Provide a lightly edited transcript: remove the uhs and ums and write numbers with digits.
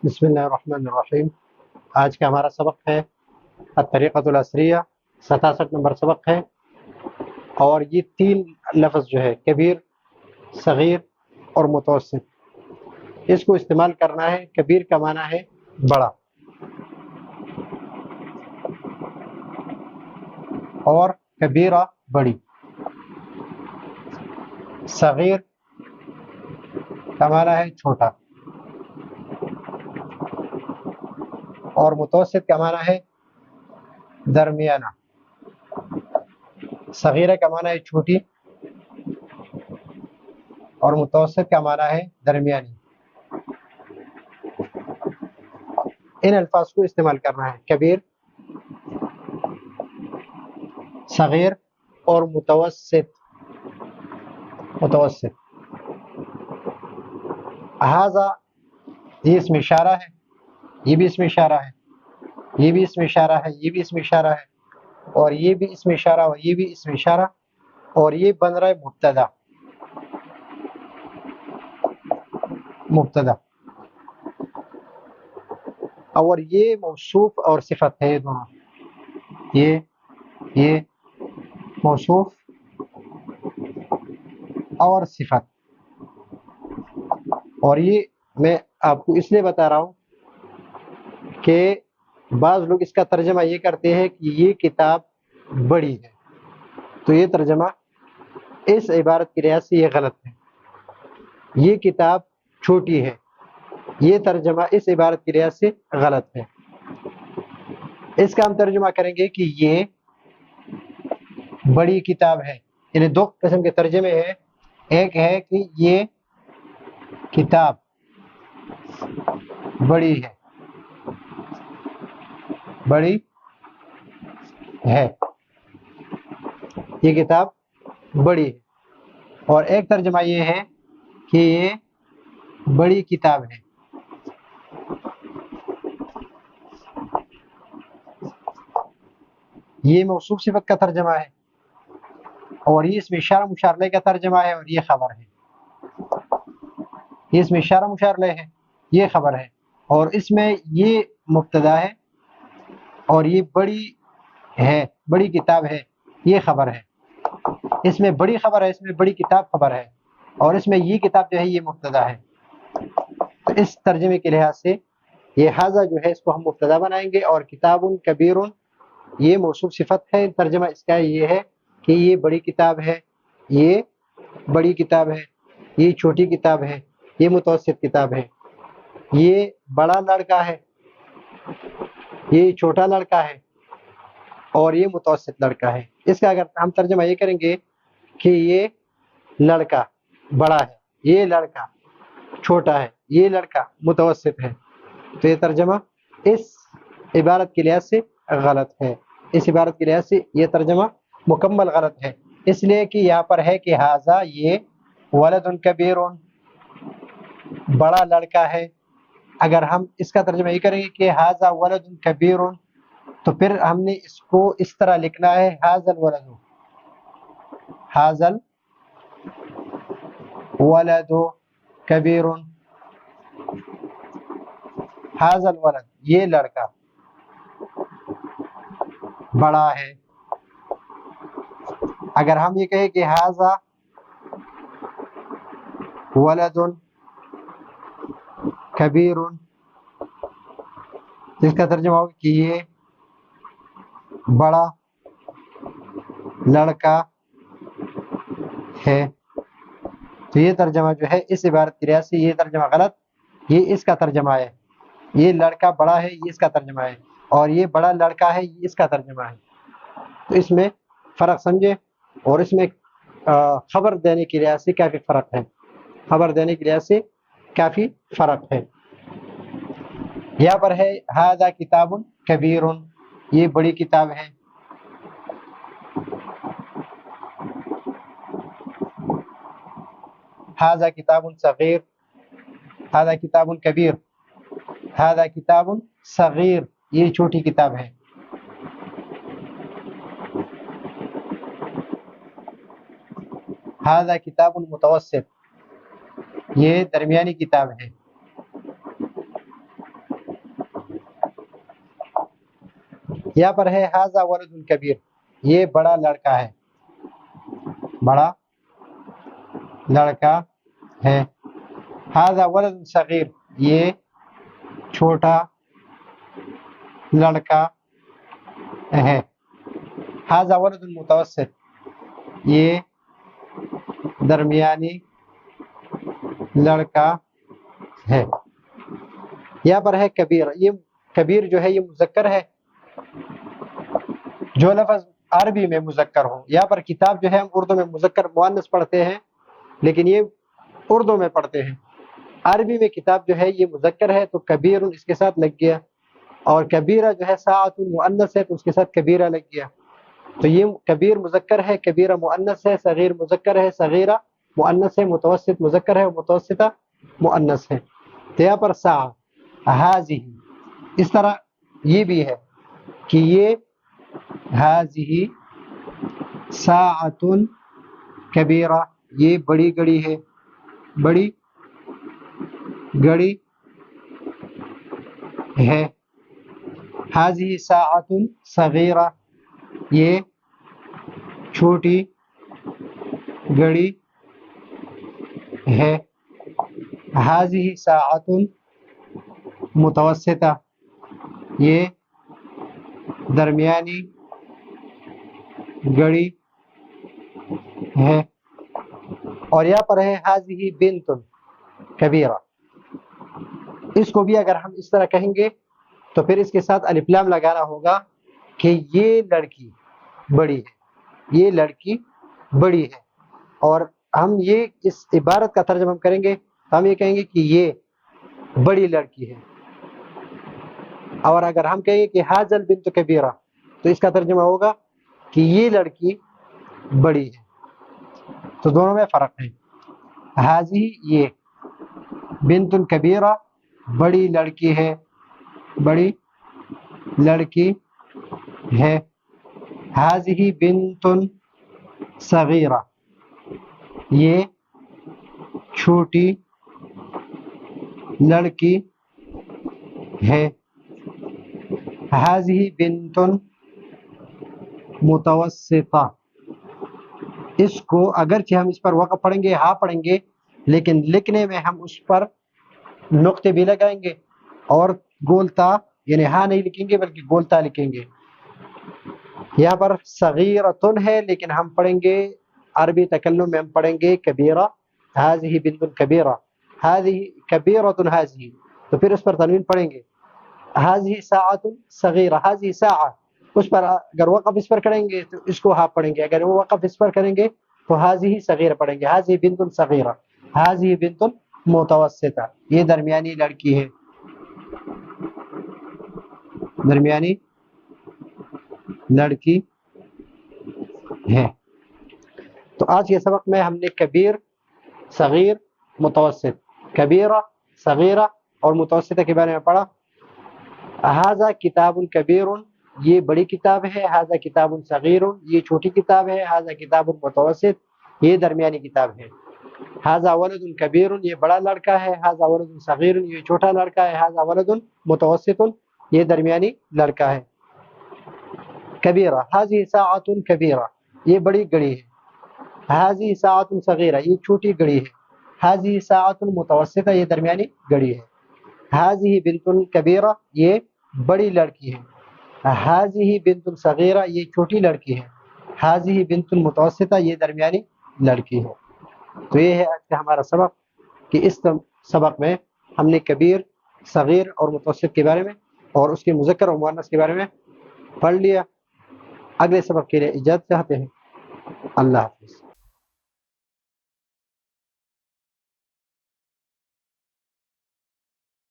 بسم اللہ الرحمن الرحیم۔ آج کا ہمارا سبق ہے الطریقۃ العصریہ، 67 نمبر سبق ہے، اور یہ تین لفظ جو ہے کبیر، صغیر اور متوسط، اس کو استعمال کرنا ہے۔ کبیر کا معنی ہے بڑا، اور کبیرہ بڑی، صغیر کا معنی ہے چھوٹا، اور متوسط کا معنی ہے درمیانہ۔ صغیرہ کا معنی ہے چھوٹی، اور متوسط کا معنی ہے درمیانی۔ ان الفاظ کو استعمال کرنا ہے، کبیر، صغیر اور متوسط۔ ہذا یہ اسم اشارہ ہے، یہ بھی اسم اشارہ ہے، یہ بھی اسم اشارہ ہے، یہ بھی اسم اشارہ ہے، اور یہ بھی اسم اشارہ اور یہ بھی اسم اشارہ، اور یہ بن رہا ہے مبتدا، اور یہ موصوف اور صفت ہے۔ یہ دونوں، یہ موصوف اور صفت، اور یہ میں آپ کو اس لیے بتا رہا ہوں کہ بعض لوگ اس کا ترجمہ یہ کرتے ہیں کہ یہ کتاب بڑی ہے، تو یہ ترجمہ اس عبارت کی لحاظ سے یہ غلط ہے۔ یہ کتاب چھوٹی ہے، یہ ترجمہ اس عبارت کی لحاظ سے غلط ہے۔ اس کا ہم ترجمہ کریں گے کہ یہ بڑی کتاب ہے۔ یعنی دو قسم کے ترجمے ہیں، ایک ہے کہ یہ کتاب بڑی ہے، یہ کتاب بڑی ہے، اور ایک ترجمہ یہ ہے کہ یہ بڑی کتاب ہے۔ یہ موصوف صفت کا ترجمہ ہے، اور یہ اسم اشارہ مشار الیہ کا ترجمہ ہے، اور یہ خبر ہے۔ یہ اسم اشارہ مشار الیہ ہے، یہ خبر ہے، اور اس میں یہ مبتدا ہے، اور یہ بڑی کتاب ہے، یہ خبر ہے۔ اس میں بڑی خبر ہے، اس میں بڑی کتاب خبر ہے، اور اس میں یہ کتاب جو ہے یہ مبتدا ہے۔ تو اس ترجمے کے لحاظ سے یہ حاضہ جو ہے اس کو ہم مبتدا بنائیں گے، اور کتاب کبیر یہ موصوف صفت ہے۔ ترجمہ اس کا یہ ہے کہ یہ بڑی کتاب ہے، یہ بڑی کتاب ہے، یہ چھوٹی کتاب ہے، یہ متوسط کتاب ہے، یہ بڑا لڑکا ہے، یہ چھوٹا لڑکا ہے، اور یہ متوسط لڑکا ہے۔ اس کا اگر ہم ترجمہ یہ کریں گے کہ یہ لڑکا بڑا ہے، یہ لڑکا چھوٹا ہے، یہ لڑکا متوسط ہے، تو یہ ترجمہ اس عبارت کی لحاظ سے غلط ہے۔ اس عبارت کی لحاظ سے یہ ترجمہ مکمل غلط ہے، اس لیے کہ یہاں پر ہے کہ ہاذا یہ ولد کبیر بڑا لڑکا ہے۔ اگر ہم اس کا ترجمہ یہ کریں گے کہ ہاذا ولد کبیر، تو پھر ہم نے اس کو اس طرح لکھنا ہے ہاذا الولد کبیر، ہاذا الولد یہ لڑکا بڑا ہے۔ اگر ہم یہ کہیں کہ ہاذا ولد کبیر، جس کا ترجمہ ہوگا کہ یہ بڑا لڑکا ہے، تو یہ ترجمہ جو ہے اس عبارت کی لحاظ سے یہ ترجمہ غلط، یہ اس کا ترجمہ ہے۔ یہ لڑکا بڑا ہے، یہ اس کا ترجمہ ہے، اور یہ بڑا لڑکا ہے، یہ اس کا ترجمہ ہے۔ تو اس میں فرق سمجھے، اور اس میں خبر دینے کے لحاظ سے کافی فرق ہے، خبر دینے کے لحاظ سے کافی فرق ہے۔ یہاں پر ہے ھذا کتاب کبیر، یہ بڑی کتاب ہے، ھذا کتاب صغیر، ھذا کتاب کبیر، ھذا کتاب صغیر یہ چھوٹی کتاب ہے، ھذا کتاب متوسط یہ درمیانی کتاب ہے۔ यहाँ पर है हाजा वलदुन कबीर, ये बड़ा लड़का है, बड़ा लड़का है। हाजा वलदुन सगीर, ये छोटा लड़का है। हाजा वलदुन मुतवस्सित, ये दरमियानी लड़का है। यहाँ पर है कबीर, ये कबीर जो है ये मुज़क्कर है, जो लफ्ज़ अरबी में मुज़क्कर हो। यहाँ पर किताब जो है हम उर्दू में मुज़क्कर मुअन्नस पढ़ते हैं, लेकिन ये उर्दू में पढ़ते हैं। अरबी में किताब जो है ये मुज़क्कर है तो कबीर इसके साथ लग गया, और कबीरा जो है साअतुन मुअन्नस है तो उसके साथ कबीरा लग गया। तो ये कबीर मुज़क्कर है, कबीरा मुअन्नस है, सगीर मुज़क्कर है, सगीरा मुअन्नस है, मुतवस्सित मुज़क्कर है, मुतवस्सिता मुअन्नस है। तो यहाँ पर सा हाज़िही, इस तरह ये भी है कि ये हाज़िही साअतुन कबीरा, ये बड़ी घड़ी है, बड़ी घड़ी है। हाज़िही साअतुन सगीरा, ये छोटी घड़ी है। हाज़िही साअतुन मुतवस्सिता, ये दरमियानी घड़ी है। और यहाँ पर है हाज़िही बिन्तुन कबीरा, इसको भी अगर हम इस तरह कहेंगे तो फिर इसके साथ अलिफ लाम लगाना होगा कि ये लड़की बड़ी है, ये लड़की बड़ी है। और हम ये इस इबारत का तर्जुमा हम करेंगे तो हम ये कहेंगे कि ये बड़ी लड़की है। और अगर हम कहेंगे कि हाज़ल बिन्त कबीरा तो इसका तर्जुमा होगा कि ये लड़की बड़ी है। तो दोनों में फ़र्क है। हाज़ी ये, बिन्तुन कबीरा बड़ी लड़की है, बड़ी लड़की है। हाज़िही बिन्तुन सगीरा, ये छोटी लड़की है। हाज़िही बिन्तुन मुतवस्सिता, इसको अगरचे हम इस पर वक़फ़ पढ़ेंगे, हाँ पढ़ेंगे, लेकिन लिखने में हम उस पर नुक्ते भी लगाएंगे और गोलता यानी हाँ नहीं लिखेंगे बल्कि गोलता लिखेंगे। यहाँ पर सगीरतुन है लेकिन हम पढ़ेंगे अरबी तकल्लुम में हम पढ़ेंगे कबीरा। हाज़िही बिन्तुन कबीरा, हाज़िही कबीरतुन हाज़िही, तो फिर उस पर तनवीन पढ़ेंगे। हाज़िही साअतुन सगीरा, हाज़िही साअ, उस पर अगर वक़फ़ इस पर करेंगे तो इसको हाँ पढ़ेंगे, अगर वो वक़फ़ इस पर करेंगे तो हाज़िही सगीरा पढ़ेंगे। हाज़िही बिन्तुन सगीरा, हाज़िही बिन्तुन मुतवस्सिता, ये दरमियानी लड़की है, दरमियानी लड़की है। तो आज के सबक में हमने कबीर, सगीर, मुतवस्सित, कबीरा, सगीरा और मुतवस्सिता के बारे में पढ़ा। हाज़ा किताबुन कबीरुन, ये बड़ी किताब है। हाज़ा किताबुन सगीरुन, ये छोटी किताब है। हाज़ा किताबुन मुतवस्सित, ये दरमियानी किताब है। हाज़ा वलदुन कबीरुन, ये बड़ा लड़का है। हाज़ा वलदुन सगीरुन, ये छोटा लड़का है। हाज़ा वलदुन मुतवस्सितुन, ये दरमियानी लड़का है। कबीरा, हाज़िही साअतुन कबीरा, ये बड़ी घड़ी है। हाज़िही साअतुन सगीरा, ये छोटी घड़ी है। हाज़िही साअतुन मुतवस्सिता, ये दरमियानी घड़ी है। हाज़िही बिन्तुन कबीरा, ये बड़ी लड़की है। हाज़िही बिन्तुन सगीरा, ये छोटी लड़की है। हाज़िही बिन्तुन मुतवस्सिता, ये दरमियानी लड़की है। तो ये है आज का हमारा सबक कि इस सबक में हमने कबीर, सगीर और मुतवस्सित के बारे में और उसके मुज़क्कर और मुअन्नस के बारे में पढ़ लिया। अगले सबक के लिए इजाज़त चाहते हैं। अल्लाह हाफ़िज़।